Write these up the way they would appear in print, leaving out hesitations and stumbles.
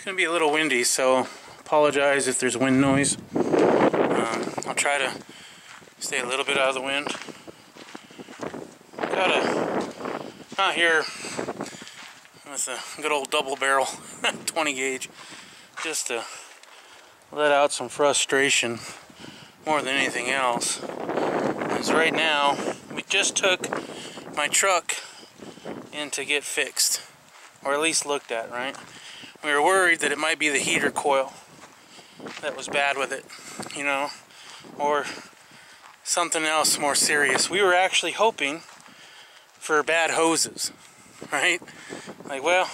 It's going to be a little windy, so apologize if there's wind noise. I'll try to stay a little bit out of the wind. Not here with a good old double barrel 20 gauge, just to let out some frustration more than anything else. Because right now, we just took my truck in to get fixed, or at least looked at, right? We were worried that it might be the heater coil that was bad with it, you know, or something else more serious. We were actually hoping for bad hoses, right? Like, well,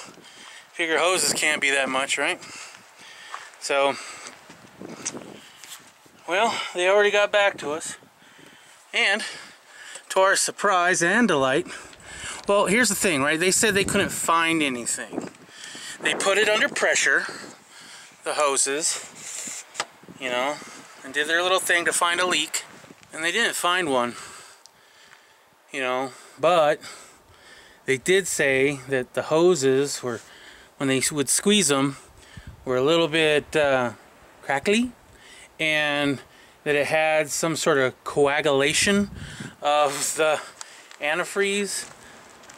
figure hoses can't be that much, right? So, well, they already got back to us, and to our surprise and delight, well, here's the thing, right? They said they couldn't find anything. They put it under pressure, the hoses, you know, and did their little thing to find a leak, and they didn't find one, you know, but they did say that the hoses were, when they would squeeze them, were a little bit crackly, and that it had some sort of coagulation of the antifreeze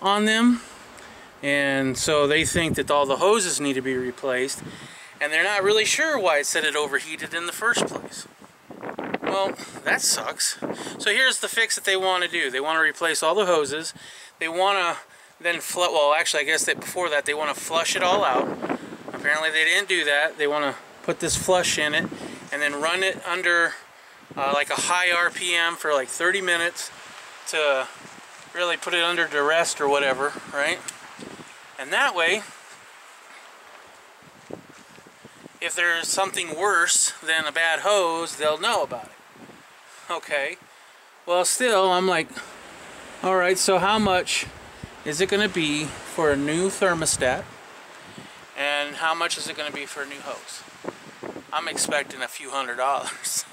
on them, and so they think that all the hoses need to be replaced, and they're not really sure why it said it overheated in the first place. Well, that sucks. So here's the fix that they want to do. They want to replace all the hoses. They want to then well, actually, I guess that before that they want to flush it all out. Apparently they didn't do that. They want to put this flush in it and then run it under like a high RPM for like 30 minutes to really put it under duress or whatever, right? And that way, if there's something worse than a bad hose, they'll know about it. Okay, well, still, I'm like, alright, so how much is it going to be for a new thermostat, and how much is it going to be for a new hose? I'm expecting a few $100s.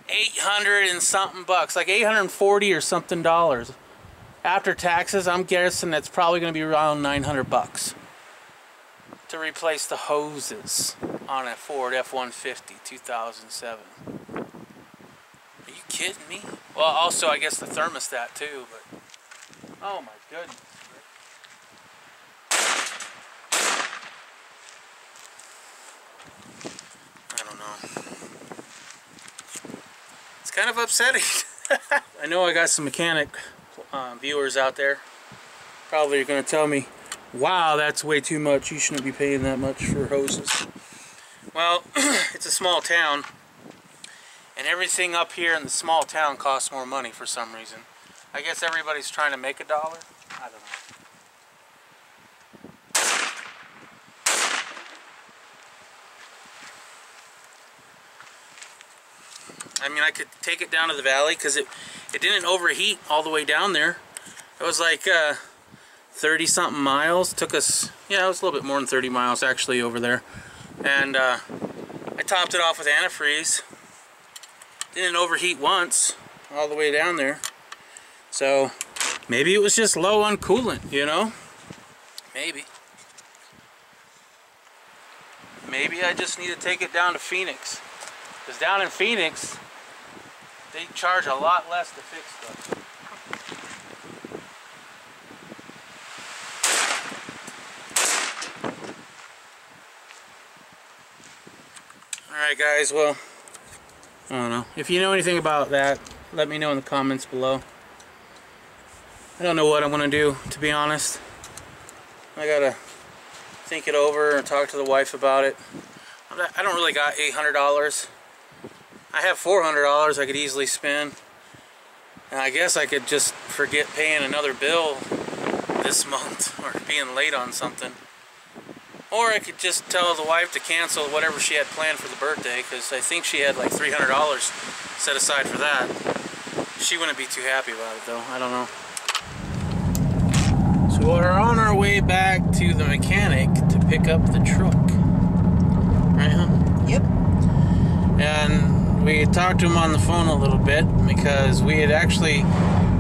800 and something bucks, like 840 or something dollars. After taxes, I'm guessing that's probably going to be around 900 bucks to replace the hoses on a Ford F-150 2007. Are you kidding me? Well, also, I guess the thermostat too, but oh my goodness. I don't know. It's kind of upsetting. I know I got some mechanic viewers out there. Probably are going to tell me, wow, that's way too much. You shouldn't be paying that much for hoses. Well, it's a small town, and everything up here in the small town costs more money for some reason. I guess everybody's trying to make a dollar. I don't know. I mean, I could take it down to the valley because it didn't overheat all the way down there. It was like 30 something miles. Took us, yeah, it was a little bit more than 30 miles actually over there. And I topped it off with antifreeze. Didn't overheat once all the way down there. So maybe it was just low on coolant, you know? Maybe. Maybe I just need to take it down to Phoenix. Because down in Phoenix, they charge a lot less to fix stuff. Alright guys, well, I don't know. If you know anything about that, let me know in the comments below. I don't know what I'm going to do, to be honest. I gotta think it over and talk to the wife about it. I don't really got $800. I have $400 I could easily spend. And I guess I could just forget paying another bill this month or being late on something. Or I could just tell the wife to cancel whatever she had planned for the birthday, because I think she had like $300 set aside for that. She wouldn't be too happy about it though. I don't know. So we're on our way back to the mechanic to pick up the truck. Right, huh? Yep. And we talked to him on the phone a little bit because we had actually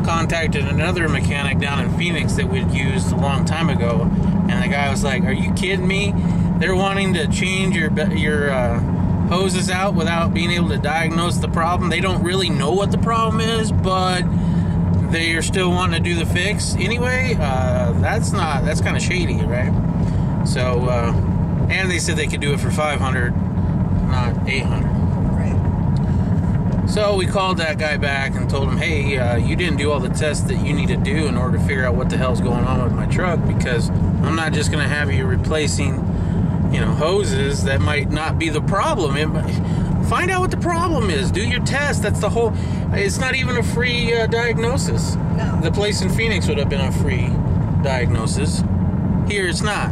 contacted another mechanic down in Phoenix that we'd used a long time ago. And the guy was like, are you kidding me? they're wanting to change your hoses out without being able to diagnose the problem. They don't really know what the problem is, but they are still wanting to do the fix anyway. That's kind of shady, right? So, and they said they could do it for $500, not $800. Right. So we called that guy back and told him, hey, you didn't do all the tests that you need to do in order to figure out what the hell's going on with my truck, because I'm not just going to have you replacing, hoses that might not be the problem. Find out what the problem is. Do your test. That's the whole. It's not even a free diagnosis. No. The place in Phoenix would have been a free diagnosis. Here it's not.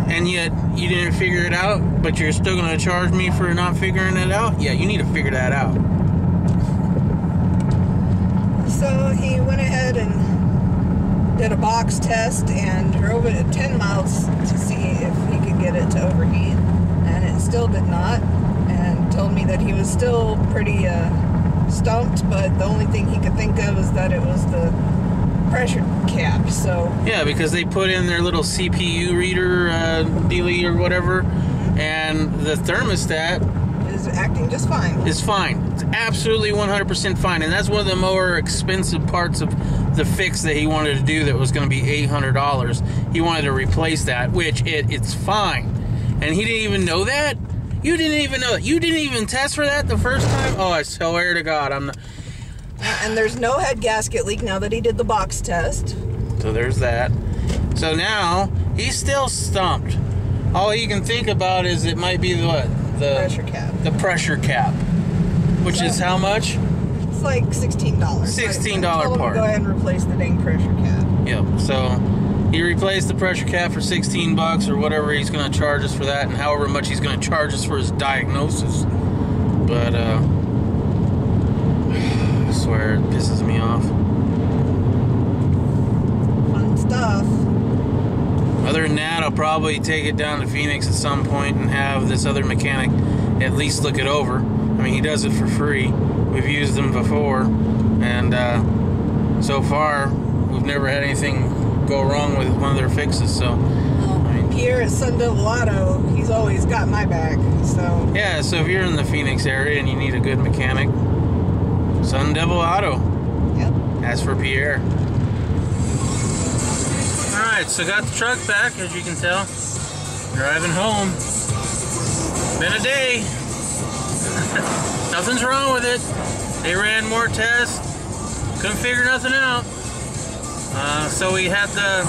And yet you didn't figure it out, but you're still going to charge me for not figuring it out? Yeah, you need to figure that out. So he went ahead and did a box test and drove it at 10 miles to see if he could get it to overheat, and it still did not, and told me that he was still pretty stumped, but the only thing he could think of is that it was the pressure cap. So yeah, because they put in their little CPU reader dealie or whatever, and the thermostat is acting just fine. It's fine. It's absolutely 100% fine, and that's one of the more expensive parts of the fix that he wanted to do that was going to be $800. He wanted to replace that, which it's fine. And he didn't even know that? You didn't even know that? You didn't even test for that the first time? Oh, I swear to God, I'm not... And there's no head gasket leak now that he did the box test. So there's that. So now, he's still stumped. All he can think about is it might be the pressure cap. The pressure cap. Which is how much? It's like $16. $16 part. Go ahead and replace the dang pressure cap. Yep. So he replaced the pressure cap for $16 or whatever he's going to charge us for that, and however much he's going to charge us for his diagnosis. But I swear it pisses me off. Fun stuff. Other than that, I'll probably take it down to Phoenix at some point and have this other mechanic at least look it over. I mean, he does it for free. We've used them before, and so far we've never had anything go wrong with one of their fixes. So Pierre at Sun Devil Auto, he's always got my back. So yeah, so if you're in the Phoenix area and you need a good mechanic, Sun Devil Auto. Yep. As for Pierre. Alright, so got the truck back, as you can tell. Driving home. Been a day. Nothing's wrong with it. They ran more tests. Couldn't figure nothing out. So we had the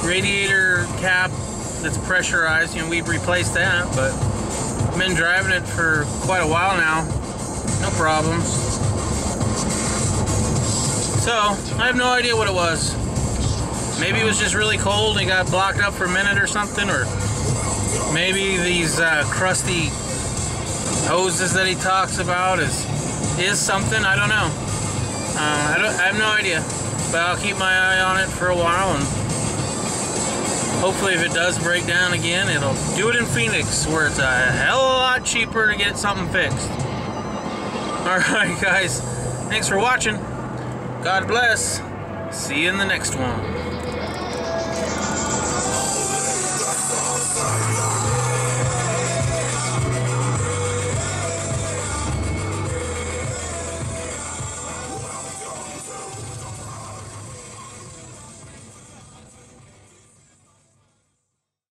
radiator cap that's pressurized. We've replaced that, but I've been driving it for quite a while now. No problems. So, I have no idea what it was. Maybe it was just really cold and it got blocked up for a minute or something, or maybe these crusty hoses that he talks about is something. I don't know. I have no idea, but I'll keep my eye on it for a while, and hopefully if it does break down again, it'll do it in Phoenix, where it's a hell of a lot cheaper to get something fixed. Alright guys, thanks for watching. God bless. See you in the next one.